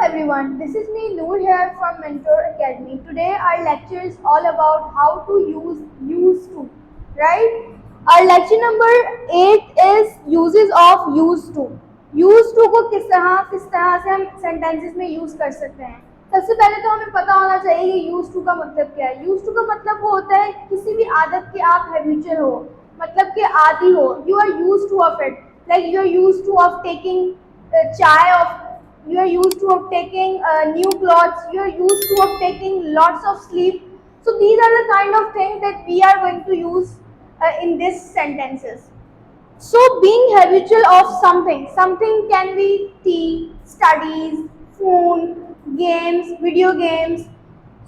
everyone, this is me Noor here from Mentor Academy. Today our lecture is all about how to use used to, right? Our lecture number 8 is uses of used to. Used to को किस तरह से हम sentences में use कर सकते हैं. सबसे पहले तो हमें पता होना चाहिए कि used to का मतलब क्या है. Used to का मतलब वो होता है किसी भी आदत के आप habitual हो, मतलब कि आदी हो. You are used to of it, like you are used to of taking chai of. You are used to of taking new clothes. You are used to of taking lots of sleep. So these are the kind of things that we are going to use in these sentences. So being habitual of something can be tea, studies, phone, games, video games.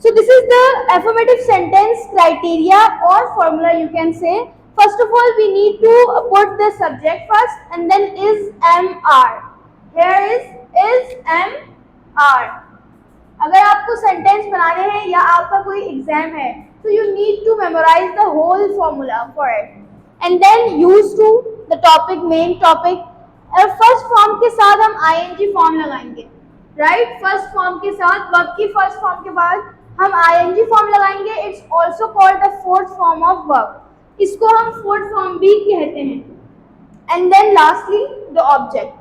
So this is the affirmative sentence criteria or formula, you can say. First of all, we need to put the subject first and then is, am, are. Here is, am, are. अगर आपको sentence बनाने हैं या आपका कोई exam है तो you need to memorise the whole formula for it and then use to the topic, main topic. और फर्स्ट फॉर्म के साथ हम आईएनजी फॉर्म लगाएंगे, राइट? फर्स्ट फॉर्म के साथ वर्ब की फर्स्ट फॉर्म के बाद हम आईएनजी फॉर्म लगाएंगे. It's also called the fourth form of verb. इसको हम फोर्थ फॉर्म भी कहते हैं. And then lastly the object.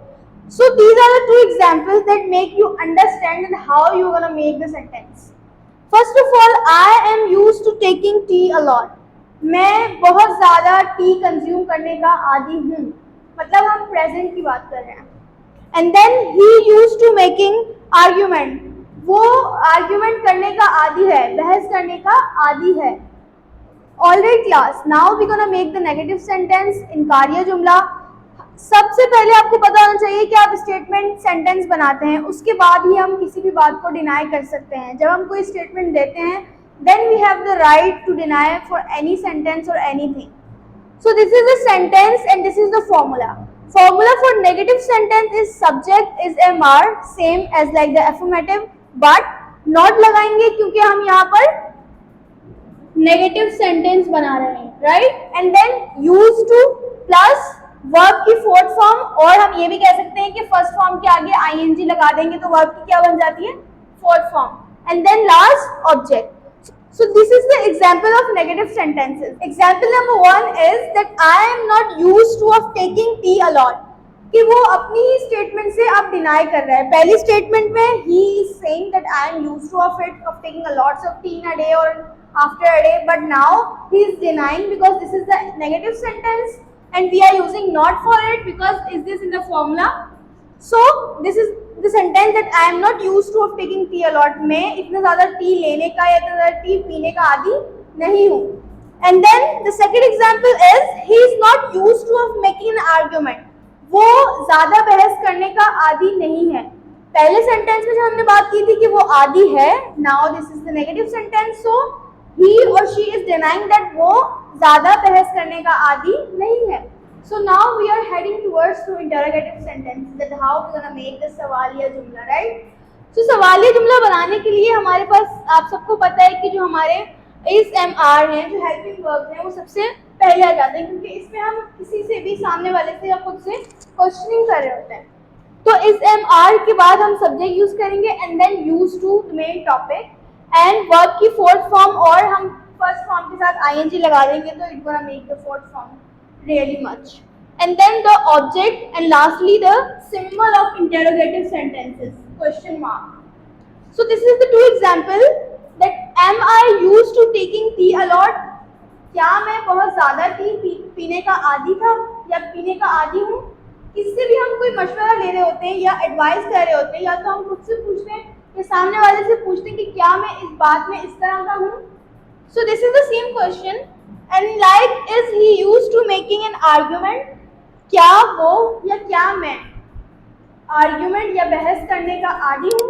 So these are the two examples that make you understand and how you are gonna make the sentence. First of all, I am used to taking tea a lot. मैं बहुत ज़्यादा T consume करने का आदी हूँ, मतलब हम present की बात कर रहे हैं. And then he used to making argument. वो आर्ग्यूमेंट करने का आदी है, बहस करने का आदी है. Alright class, now we gonna make the negative sentence in कार्य जुमला. सबसे पहले आपको पता होना चाहिए कि आप स्टेटमेंट सेंटेंस बनाते हैं, उसके बाद ही हम किसी भी बात को डिनाई कर सकते हैं. जब हम कोई स्टेटमेंट देते हैं then we have the right to deny for any sentence और anything. So this is the sentence and this is the formula. Formula for negative sentence is subject is am are, same as like the affirmative, but not लगाएंगे क्योंकि हम यहाँ पर negative sentence बना रहे हैं, right? And then use to plus verb की fourth form, और हम ये भी कह सकते हैं कि फर्स्ट फॉर्म के आगे आईएनजी लगा देंगे तो वर्ब की क्या बन जाती है? Fourth form. And then last object. So this is the example of negative sentences. Example number 1 is that I am not used to of taking tea a lot. कि वो अपनी ही स्टेटमेंट से अब डिनाई कर रहा है. पहली स्टेटमेंट में he is saying that I am used to of it of taking a lots of tea in a day और after a day, but now he is denying because this is the negative sentence and we are using not for it because is this in the formula. So this is the sentence that I am not used to of taking tea a lot. मैं इतना ज़्यादा T लेने का या इतना ज़्यादा T पीने का आदी नहीं हूँ. And then the second example is he is not used to of making an argument. वो ज़्यादा बहस करने का आदी नहीं है. पहले सेंटेंस में जो हमने बात की थी कि वो आदी है, now this is the negative sentence, so he or she is denying that वो ज़्यादा बहस करने का आदी नहीं है. So now we are heading towards to interrogative sentences, that how we gonna make the सवालिया जुमला, right? So सवालिया जुमला बनाने के लिए हमारे पास, आप सबको पता है कि जो हमारे is, am, are हैं, जो हेल्पिंग वर्ब्स हैं, वो सबसे पहले आ जाते हैं क्योंकि इसमें हम किसी से भी, सामने वाले से या खुद से क्वेश्चनिंग कर रहे होते हैं. तो is, am, are के बाद हम सब्जेक्ट यूज करेंगे and then use to main topic and verb की फोर्थ फॉर्म, और हम फर्स्ट फॉर्म के साथ आईएनजी लगा देंगे तो it gonna make the fourth form really much. And then the object and lastly the symbol of interrogative sentences, question mark. So this is the two example that am I used to taking tea a lot. क्या मैं बहुत ज़्यादा T पीने का आदी था या पीने का आदी हूँ. इससे भी हम कोई मशवरा ले रहे होते हैं या एडवाइस कर रहे होते हैं, या तो हम खुद से पूछते हैं या सामने वाले से पूछते हैं कि क्या मैं इस बात में इस तरह का हूँ. So this is the same question. And like is he used to making an argument. क्या वो या क्या मैं आर्ग्यूमेंट या बहस करने का आदी हूँ.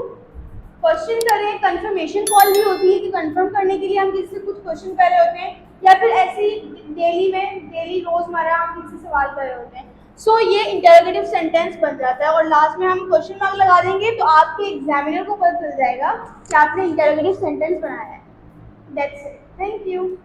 क्वेश्चन करें, कंफर्मेशन कॉल भी होती है कि कंफर्म करने के लिए हम किसी से कुछ क्वेश्चन कर रहे होते हैं, या फिर ऐसी डेली रोजमर्रा हम किसी से सवाल कर रहे होते हैं. सो ये इंटरोगेटिव सेंटेंस बन जाता है और लास्ट में हम क्वेश्चन मार्क लगा देंगे तो आपके एग्जामिनर को पता चल जाएगा कि आपने इंटरोगेटिव सेंटेंस बनाया है. That's it. Thank you.